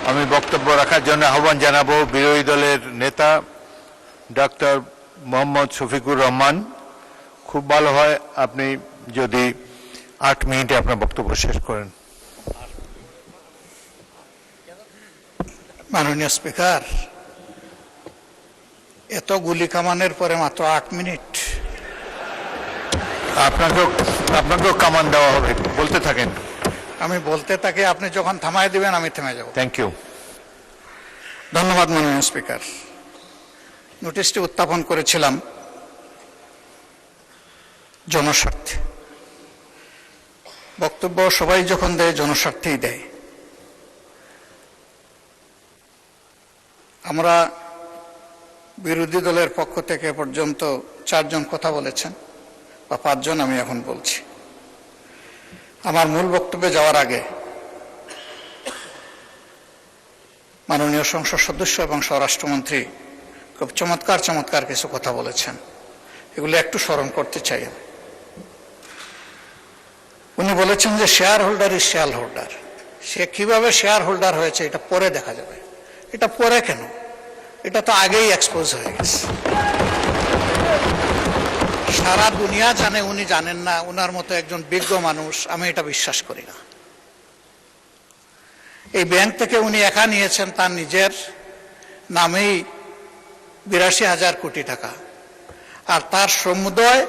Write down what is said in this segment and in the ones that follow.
আমি বক্তব্য রাখার জন্য আহ্বান জানাবো বিরোধী দলের নেতা ডক্টর মোহাম্মদ শফিকুর রহমান। খুব ভালো হয় আপনি যদি 8 মিনিটে আপনার বক্তব্য শেষ করেন। মাননীয় স্পিকার, এত গুলি কামানের পরে মাত্র 8 মিনিট? আপনাকেও কামান দেওয়া হবে, বলতে থাকেন। আমি বলতে থাকি, আপনি যখন থামায় দিবেন আমি থেমে যাব। Thank you. ধন্যবাদ মাননীয় স্পিকার। নোটিশটি উত্থাপন করেছিলাম জনস্বার্থে। বক্তব্য সবাই যখন দেয় জনস্বার্থেই দেয়। আমরা বিরোধী দলের পক্ষ থেকে পর্যন্ত 4 জন কথা বলেছেন, বা 5 জন আমি এখন বলছি। আমার মূল বক্তব্যে যাওয়ার আগে মাননীয় সংসদ সদস্য এবং স্বরাষ্ট্রমন্ত্রী খুব চমৎকার কিছু কথা বলেছেন, এগুলো একটু স্মরণ করতে চাই। উনি বলেছেন যে shareholder is shareholder. সে কিভাবে শেয়ার হোল্ডার হয়েছে এটা পরে দেখা যাবে। এটা পরে কেন? এটা তো আগেই এক্সপোজ হয়ে গেছে। সারা দুনিয়া জানে, উনি জানেন না। উনার মতো একজন বিজ্ঞ মানুষ, আমি এটা বিশ্বাস করি না। এই ব্যাংক থেকে উনি একা নিয়েছেন তার নিজের নামেই 82,000 কোটি টাকা, আর তার সমুদয়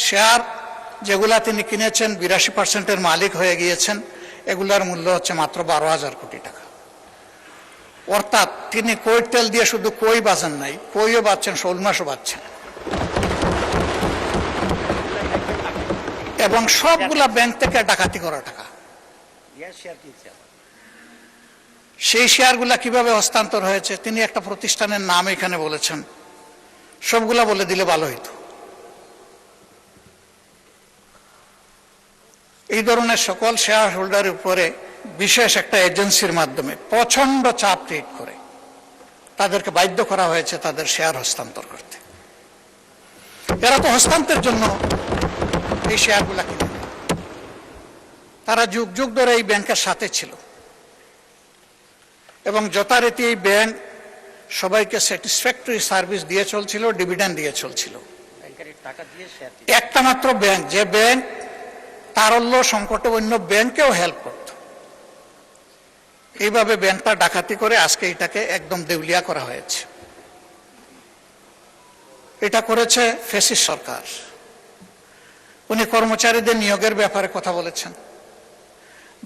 শেয়ার যেগুলা তিনি কিনেছেন 82% মালিক হয়ে গিয়েছেন, এগুলার মূল্য হচ্ছে মাত্র 12,000 কোটি টাকা। অর্থাৎ তিনি কইর তেল দিয়ে শুধু কই বাঁচেন নাই, কইও বাঁচছেন, শোল মাছও বাঁচছেন, এবং সবগুলা ব্যাংক থেকে ডাকাতি করা টাকা। সেই শেয়ারগুলা কিভাবে হস্তান্তর হয়েছে তিনি একটা প্রতিষ্ঠানের নাম এখানে বলেছেন, সবগুলা বলে দিলে ভালো হইতো। এই ধরনের সকল শেয়ার হোল্ডারের উপরে বিশেষ একটা এজেন্সির মাধ্যমে প্রচন্ড চাপ ক্রিয়েট করে তাদেরকে বাধ্য করা হয়েছে তাদের শেয়ার হস্তান্তর করতে। এরা তো হস্তান্তরের জন্য এই শেয়ারগুলা কিনে, তারা যুগ যুগ ধরে এই ব্যাংকের সাথে ছিল, এবং যথারীতি এই ব্যাংক সবাইকে স্যাটিসফ্যাক্টরি সার্ভিস দিয়ে চলছিল, ডিভিডেন্ড দিয়ে চলছিল। একটা মাত্র ব্যাংক, যে ব্যাংক তারল্য সংকটে অন্য ব্যাংকেও হেল্প করত, এইভাবে ব্যাংকটা ডাকাতি করে আজকে এটাকে একদম দেউলিয়া করা হয়েছে। এটা করেছে ফ্যাসিস্ট সরকার। উনি কর্মচারীদের নিয়োগের ব্যাপারে কথা বলেছেন।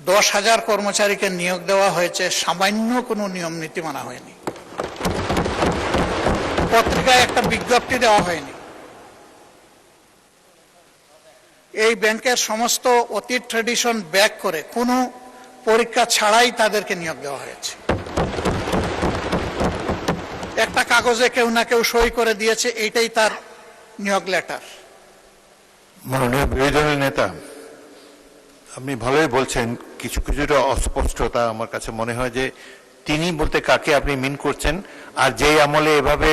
10,000 কর্মচারীকে নিয়োগ দেওয়া হয়েছে, সামান্য কোনো নিয়ম নীতি মানা হয়নি, পত্রিকায় একটা বিজ্ঞপ্তি দেওয়া হয়নি। এই ব্যাংকের সমস্ত অতীত ট্রেডিশন ব্যাক করে কোনো পরীক্ষা ছাড়াই তাদেরকে নিয়োগ দেওয়া হয়েছে। একটা কাগজে কেউ না কেউ সই করে দিয়েছে, এইটাই তার নিয়োগ লেটার। মাননীয় বিরোধী দলের নেতা, আপনি ভালোই বলছেন, কিছুটা অস্পষ্টতা আমার কাছে মনে হয় যে তিনি বলতে কাকে আপনি মিন করছেন, আর যেই আমলে এভাবে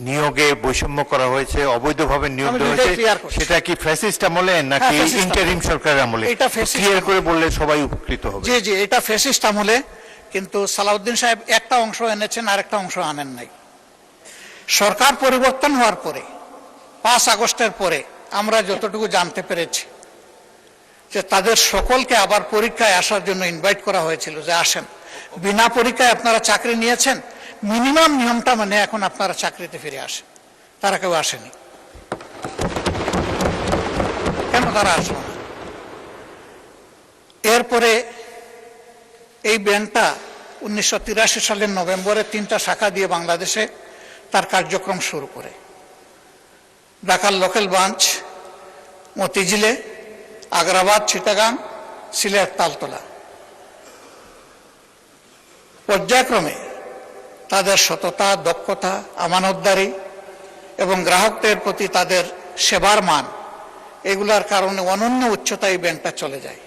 নিয়োগে বৈষম্য করা হয়েছে, অবৈধভাবে নিয়োগ দেওয়া হয়েছে, সেটা কি ফ্যাসিস্ট আমলে নাকি ইন্টারিম সরকারের আমলে? এটা ক্লিয়ার করে বললে সবাই উপকৃত হবে। জি জি, এটা ফ্যাসিস্ট আমলে, কিন্তু সালাউদ্দিন সাহেব একটা অংশ এনেছেন, আর একটা অংশ আনেন নাই। সরকার পরিবর্তন হওয়ার পরে 5 আগস্টের পরে আমরা যতটুকু জানতে পেরেছি যে তাদের সকলকে আবার পরীক্ষায় আসার জন্য ইনভাইট করা হয়েছিল, যে আসেন, বিনা পরীক্ষায় আপনারা চাকরি নিয়েছেন, মিনিমাম নিয়মটা মানে এখন আপনারা চাকরিতে ফিরে আসেন। তারা কেউ আসেনি। কেন তারা আসলো না? এরপরে এই ব্যাংকটা 1983 সালের নভেম্বরে 3টা শাখা দিয়ে বাংলাদেশে তার কার্যক্রম শুরু করে। ঢাকার লোকাল ব্রাঞ্চ মতিঝিলে, আগ্রাবাদ, চিটাগাং, সিলেট, তালতলা। পর্যায়ক্রমে তাদের সততা, দক্ষতা, আমানতদারি এবং গ্রাহকদের প্রতি তাদের সেবার মান, এগুলার কারণে অনন্য উচ্চতায় এই ব্যাংকটা চলে যায়।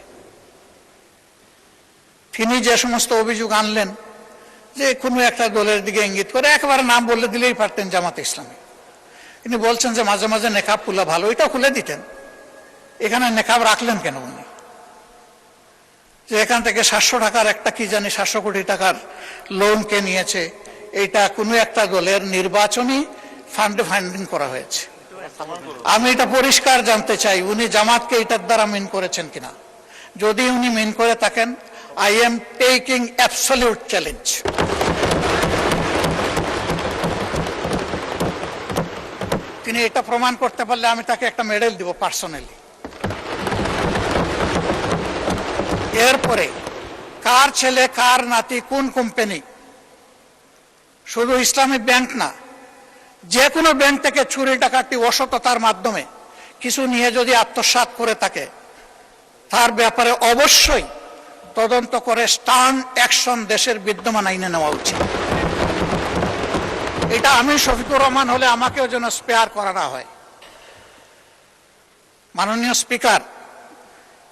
তিনি যে সমস্ত অভিযোগ আনলেন, যে কোনো একটা দলের দিকে ইঙ্গিত করে, একেবারে নাম বলে দিলেই পারতেন জামাতে ইসলামী। তিনি বলছেন যে মাঝে মাঝে নেকাব খুলা ভালো, এটাও খুলে দিতেন। এখানে নেকাব রাখলেন কেন উনি? যে এখান থেকে 700 টাকার একটা কি জানি 700 কোটি টাকার লোন কে নিয়েছে, এটা কোনো একটা দলের নির্বাচনী ফান্ডে ফান্ডিং করা হয়েছে। আমি এটা পরিষ্কার জানতে চাই উনি জামাতকে এটার দ্বারা মিন করেছেন কিনা। যদি উনি মিন করে থাকেন, I am taking absolute challenge. তিনি এটা প্রমাণ করতে পারলে আমি তাকে একটা মেডেল দিব পার্সোনালি। এরপরে কার ছেলে কার নাতি কোন কোম্পানি, শুধু ইসলামী ব্যাংক না, যে কোনো ব্যাংক থেকে চুরি ডাকাতি অসততার মাধ্যমে কিছু নিয়ে যদি আত্মসাৎ করে থাকে, তার ব্যাপারে অবশ্যই তদন্ত করে স্টার্ন অ্যাকশন দেশের বিদ্যমান আইনে নেওয়া উচিত। এটা আমি শফিকুর রহমান হলে আমাকেও যেন স্পেয়ার করা না হয়। মাননীয় স্পিকার,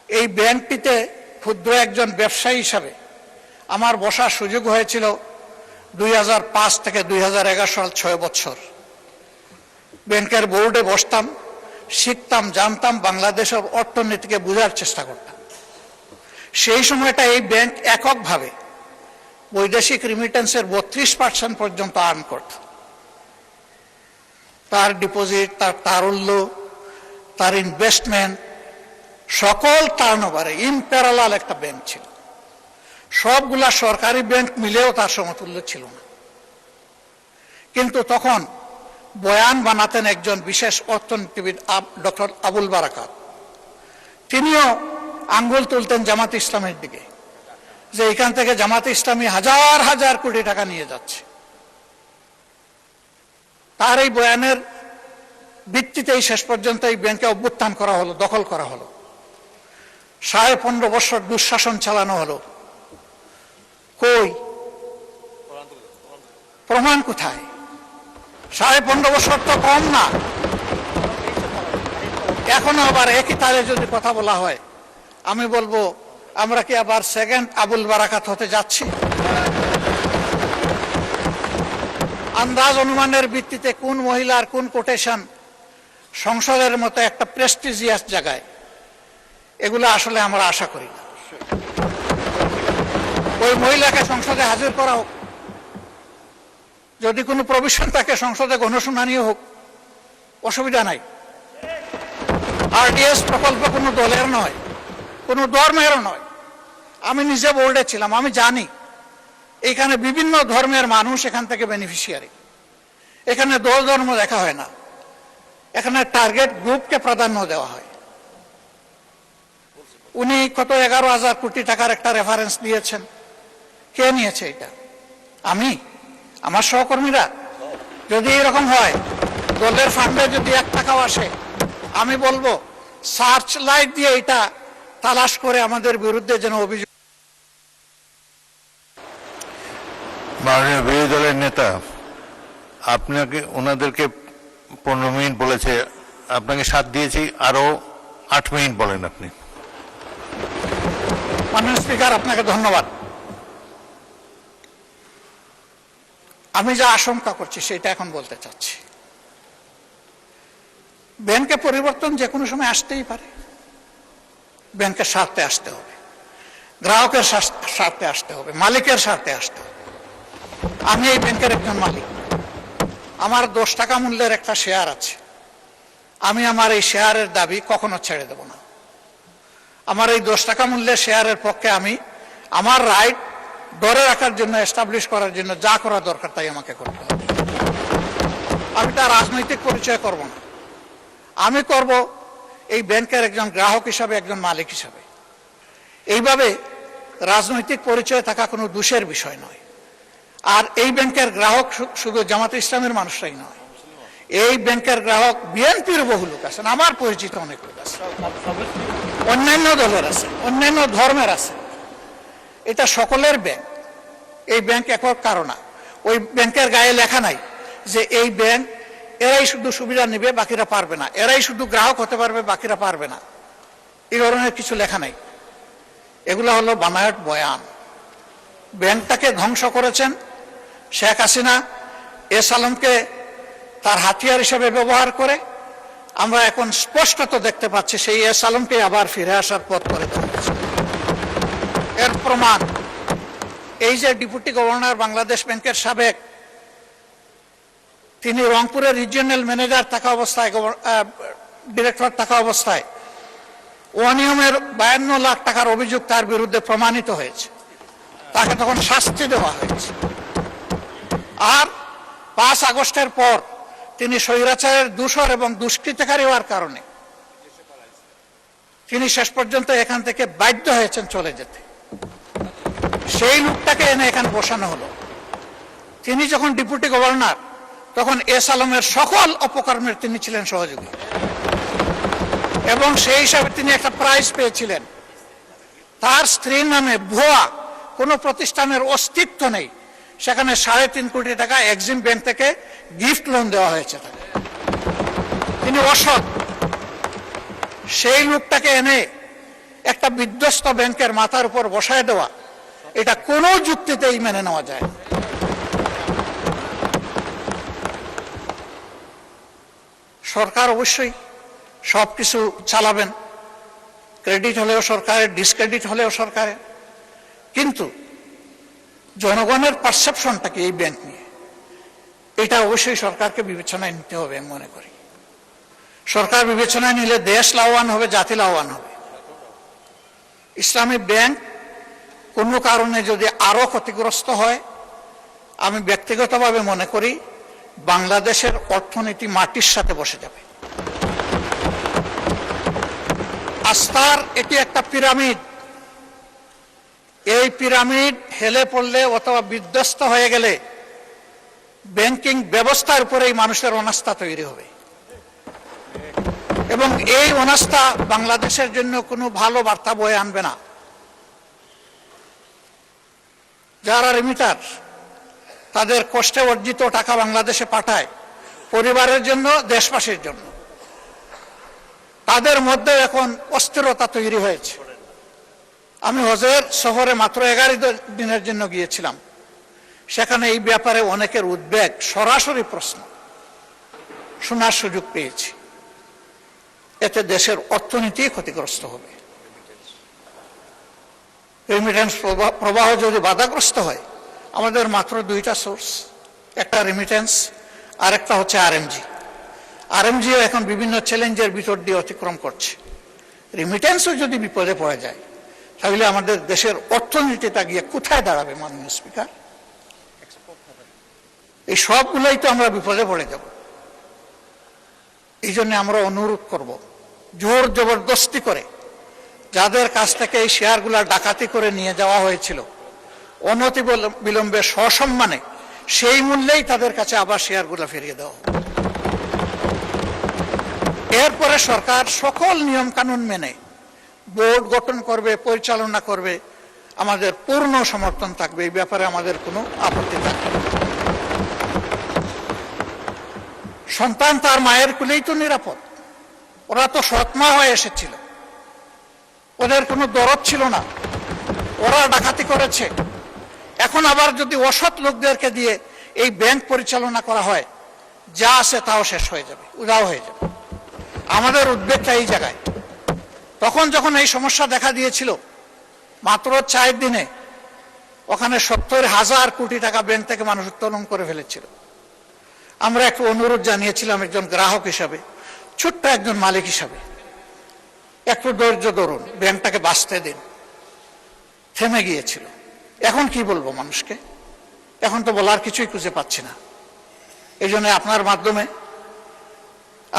এই ব্যাংকটিতে ক্ষুদ্র একজন ব্যবসায়ী হিসাবে আমার বসার সুযোগ হয়েছিল 2005 থেকে 2011 সাল, 6 বছর। ব্যাংকের বোর্ডে বসতাম, শিখতাম, জানতাম, বাংলাদেশের অর্থনীতিকে বোঝার চেষ্টা করতাম। সেই সময়টা এই ব্যাংক এককভাবে বৈদেশিক রিমিটেন্সের 32% পর্যন্ত আর্ন করত। তার ডিপোজিট, তার তারল্য, তার ইনভেস্টমেন্ট, সকল টার্নওভারে ইম্প্যারালাল একটা ব্যাংক ছিল। সবগুলা সরকারি ব্যাংক মিলেও তার সমতুল্য ছিল না। কিন্তু তখন বয়ান বানাতেন একজন বিশেষ অর্থনীতিবিদ ডক্টর আবুল বারাকাত। তিনিও আঙ্গুল তুলতেন জামাত ইসলামের দিকে, যে এখান থেকে জামাত ইসলামী হাজার হাজার কোটি টাকা নিয়ে যাচ্ছে। তার এই বয়ানের ভিত্তিতেই শেষ পর্যন্ত এই ব্যাংকে অভ্যুত্থান করা হলো, দখল করা হলো, 15.5 বছর দুঃশাসন চালানো হলো। কই প্রমাণ কোথায়? 15.5 বছর তো কম না। এখনো আবার একই তালে যদি কথা বলা হয়, আমি বলবো আমরা কি আবার সেকেন্ড আবুল বারাকাত হতে যাচ্ছি? আন্দাজ অনুমানের ভিত্তিতে কোন মহিলার কোন কোটেশন সংসদের মতো একটা প্রেস্টিজিয়াস জায়গায়, এগুলো আসলে আমরা আশা করি না। ওই মহিলাকে সংসদে হাজির করা হোক, যদি কোনো প্রভিশন থাকে সংসদে গণশুনানিও হোক, অসুবিধা নাই। আরডিএস প্রকল্প কোনো দলের নয়, কোনো ধর্মেরও নয়। আমি নিজে বোর্ডে ছিলাম, আমি জানি এখানে বিভিন্ন ধর্মের মানুষ এখান থেকে বেনিফিশিয়ারি। এখানে দল ধর্ম দেখা হয় না, এখানে টার্গেট গ্রুপকে প্রাধান্য দেওয়া হয়। উনি কত 11,000 কোটি টাকার একটা রেফারেন্স দিয়েছেন। কে নিয়েছে এটা? আমি, আমার সহকর্মীরা? যদি এরকম হয়, দলের ফান্ডে যদি 1 টাকাও আসে, আমি বলবো সার্চ লাইট দিয়ে এটা তালাশ করে আমাদের বিরুদ্ধে যেন অভিযোগ। মাননীয় বিরোধী দলের নেতা আপনাকে, ওনাদেরকে 15 মিনিট বলেছে, আপনাকে 7 দিয়েছি, আরো 8 মিনিট বলেন আপনি। মাননীয় স্পিকার, আপনাকে ধন্যবাদ। আমি যা আশঙ্কা করছি সেটা এখন বলতে চাচ্ছি। ব্যাংকে পরিবর্তন যে কোনো সময় আসতেই পারে। ব্যাংকের স্বার্থে আসতে হবে, গ্রাহকের স্বার্থে আসতে হবে, মালিকের স্বার্থে আসতে হবে। আমি এই ব্যাংকের একজন মালিক, আমার 10 টাকা মূল্যের একটা শেয়ার আছে। আমি আমার এই শেয়ারের দাবি কখনো ছেড়ে দেব না। আমার এই 10 টাকা মূল্যের শেয়ারের পক্ষে আমি আমার রাইট ধরে রাখার জন্য, এস্টাবলিশ করার জন্য যা করা দরকার তাই আমাকে করতে হবে। আমি তার রাজনৈতিক পরিচয় করব না, আমি করব এই ব্যাংকের একজন গ্রাহক হিসাবে, একজন মালিক হিসাবে। এইভাবে রাজনৈতিক পরিচয় থাকা কোনো দোষের বিষয় নয়। আর এই ব্যাংকের গ্রাহক শুধু জামাত ইসলামের মানুষরাই নয়, এই ব্যাংকের গ্রাহক বিএনপির বহু লোক আছেন, আমার পরিচিত অনেক লোক আছে, অন্যান্য দলের আছে, অন্যান্য ধর্মের আছে। এটা সকলের ব্যাংক। এই ব্যাংক একক কারণ, ওই ব্যাংকের গায়ে লেখা নাই যে এই ব্যাংক এরাই শুধু সুবিধা নেবে বাকিরা পারবে না, এরাই শুধু গ্রাহক হতে পারবে বাকিরা পারবে না, এই ধরনের কিছু লেখা নাই। এগুলো হলো বানায়ট বয়ান। ব্যাংকটাকে ধ্বংস করেছেন শেখ হাসিনা এস আলমকে তার হাতিয়ার হিসেবে ব্যবহার করে। আমরা এখন স্পষ্টত দেখতে পাচ্ছি সেই এস আলমকে আবার ফিরে আসার পথ করে দেওয়া হয়েছে। এর প্রমাণ এই যে ডেপুটি গভর্নর বাংলাদেশ ব্যাংকের সাবেক, তিনি রংপুরের রিজিওনাল ম্যানেজার থাকা অবস্থায়, ডিরেক্টর থাকা অবস্থায় অনিয়মের 52 লাখ টাকার অভিযোগ তার বিরুদ্ধে প্রমাণিত হয়েছে, তাকে তখন শাস্তি দেওয়া হয়েছে। আর 5 আগস্টের পর তিনি স্বৈরাচারের দূষর এবং দুষ্কৃতকারী হওয়ার কারণে তিনি শেষ পর্যন্ত এখান থেকে বাধ্য হয়েছেন চলে যেতে। সেই লোকটাকে এনে এখানে বসানো হলো। তিনি যখন ডেপুটি গভর্নর, তখন এস আলমের সকল অপকর্মের তিনি ছিলেন সহযোগী, এবং সেই হিসাবে তিনি একটা প্রাইজ পেয়েছিলেন। তার স্ত্রীর নামে ভুয়া কোনো প্রতিষ্ঠানের অস্তিত্ব নেই, সেখানে 3.5 কোটি টাকা এক্সিম ব্যাংক থেকে গিফট লোন দেওয়া হয়েছে তাকে। তিনি অসৎ। সেই লোকটাকে এনে একটা বিধ্বস্ত ব্যাংকের মাথার উপর বসায় দেওয়া, এটা কোনো যুক্তিতেই মেনে নেওয়া যায় না। সরকার অবশ্যই সবকিছু চালাবেন, ক্রেডিট হলেও সরকারের, ডিসক্রেডিট হলেও সরকারের, কিন্তু জনগণের পারসেপশনটা কি এই ব্যাংক নিয়ে, এটা অবশ্যই সরকারকে বিবেচনায় নিতে হবে আমি মনে করি। সরকার বিবেচনায় নিলে দেশ লাভবান হবে, জাতি লাভবান হবে। ইসলামী ব্যাংক কোনো কারণে যদি আরো ক্ষতিগ্রস্ত হয়, আমি ব্যক্তিগতভাবে মনে করি বাংলাদেশের অর্থনীতি মাটির সাথে বসে যাবে। আস্থার এটি একটা পিরামিড। এই পিরামিড হেলে পড়লে অথবা বিধ্বস্ত হয়ে গেলে ব্যাংকিং ব্যবস্থার উপরেই মানুষের অনাস্থা তৈরি হবে, এবং এই অনাস্থা বাংলাদেশের জন্য কোনো ভালো বার্তা বয়ে আনবে না। যারা রিমিটার, তাদের কষ্টে অর্জিত টাকা বাংলাদেশে পাঠায় পরিবারের জন্য, দেশবাসীর জন্য, তাদের মধ্যে এখন অস্থিরতা তৈরি হয়েছে। আমি হজের সফরে মাত্র 11 দিনের জন্য গিয়েছিলাম। সেখানে এই ব্যাপারে অনেকের উদ্বেগ, সরাসরি প্রশ্ন শোনার সুযোগ পেয়েছি। এতে দেশের অর্থনীতি ক্ষতিগ্রস্ত হবে। রেমিটেন্স প্রবাহ যদি বাধাগ্রস্ত হয়, আমাদের মাত্র 2টা সোর্স, একটা রেমিটেন্স আর একটা হচ্ছে আরএমজি। আরএমজিও এখন বিভিন্ন চ্যালেঞ্জের ভিতর দিয়ে অতিক্রম করছে। রেমিটেন্সও যদি বিপদে পড়ে যায়, তাহলে আমাদের দেশের অর্থনীতিটা গিয়ে কোথায় দাঁড়াবে মাননীয় স্পিকার? এই সবগুলোই তো আমরা বিপদে পড়ে যাব। এই জন্য আমরা অনুরোধ করব, জোর জবরদস্তি করে যাদের কাছ থেকে এই শেয়ারগুলা ডাকাতি করে নিয়ে যাওয়া হয়েছিল, অনতি বিলম্বে সসম্মানে সেই মূল্যেই তাদের কাছে আবার শেয়ারগুলা ফিরিয়ে দেওয়া। এরপরে সরকার সকল নিয়ম কানুন মেনে বোর্ড গঠন করবে, পরিচালনা করবে, আমাদের পূর্ণ সমর্থন থাকবে। এই ব্যাপারে আমাদের কোনো আপত্তি থাকবে না। সন্তান তার মায়ের কুলেই তো নিরাপদ। ওরা তো সৎমা হয়ে এসেছিল, ওদের কোনো দরদ ছিল না, ওরা ডাকাতি করেছে। এখন আবার যদি অসৎ লোকদেরকে দিয়ে এই ব্যাংক পরিচালনা করা হয়, যা আছে তাও শেষ হয়ে যাবে, উধাও হয়ে যাবে। আমাদের উদ্বেগটা এই জায়গায়। তখন যখন এই সমস্যা দেখা দিয়েছিল, মাত্র 4 দিনে ওখানে 70,000 কোটি টাকা ব্যাংক থেকে মানুষ উত্তোলন করে ফেলেছিল। আমরা একটু অনুরোধ জানিয়েছিলাম একজন গ্রাহক হিসাবে, ছোট্ট একজন মালিক হিসাবে, একটু ধৈর্য ধরুন, ব্যাংকটাকে বাঁচতে দিন। থেমে গিয়েছিল। এখন কি বলবো মানুষকে? এখন তো বলার কিছুই খুঁজে পাচ্ছি না। এই জন্য আপনার মাধ্যমে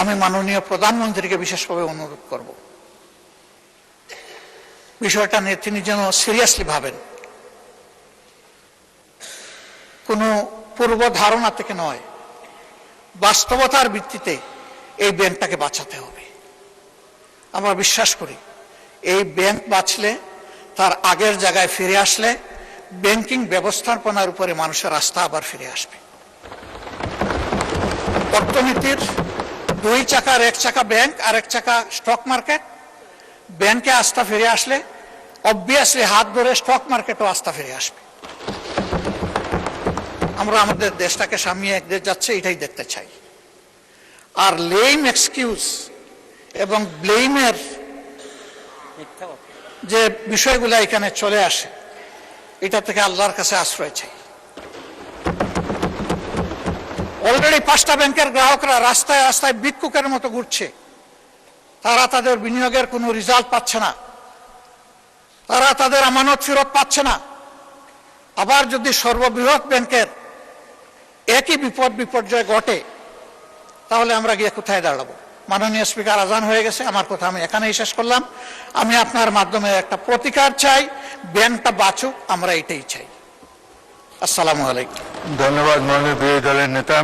আমি মাননীয় প্রধানমন্ত্রীকে বিশেষভাবে অনুরোধ করব, বিষয়টা নিয়ে তিনি যেন সিরিয়াসলি ভাবেন। কোনো পূর্ব ধারণা থেকে নয়, বাস্তবতার ভিত্তিতে এই ব্যাংকটাকে বাঁচাতে হবে। আমরা বিশ্বাস করি এই ব্যাংক বাঁচলে, তার আগের জায়গায় ফিরে আসলে, ব্যাংকিং ব্যবস্থাপনার উপরে মানুষের আস্থা আবার ফিরে আসবে। অর্থনীতির 2 চাকার 1 চাকা ব্যাংক আর 1 চাকা স্টক মার্কেট। ব্যাংকে আস্থা ফিরে আসলে অবভিয়াসলি হাত ধরে স্টক মার্কেটও আস্থা ফিরে আসবে। আমরা আমাদের দেশটাকে সামনে একদিকে যাচ্ছে, এটাই দেখতে চাই। আর লেম এক্সকিউজ এবং ব্লেমের যে বিষয়গুলো এখানে চলে আসে, এটা থেকে আল্লাহর কাছে আশ্রয় চাই। অলরেডি 5টা ব্যাংকের গ্রাহকরা রাস্তায় রাস্তায় ভিক্ষুকের মতো ঘুরছে। তারা তাদের বিনিয়োগের কোনো রেজাল্ট পাচ্ছে না, তারা তাদের আমানত ফেরত পাচ্ছে না। আবার যদি সর্ববৃহৎ ব্যাংকের একই বিপর্যয় ঘটে, তাহলে আমরা গিয়ে কোথায় দাঁড়াবো? মাননীয় স্পিকার, আজান হয়ে গেছে, আমার কথা আমি এখানেই শেষ করলাম। আমি আপনার মাধ্যমে একটা প্রতিকার চাই, ব্যাংকটা বাঁচুক, আমরা এটাই চাই। আসসালামু আলাইকুম। ধন্যবাদ মাননীয় বিরোধী দলের নেতা।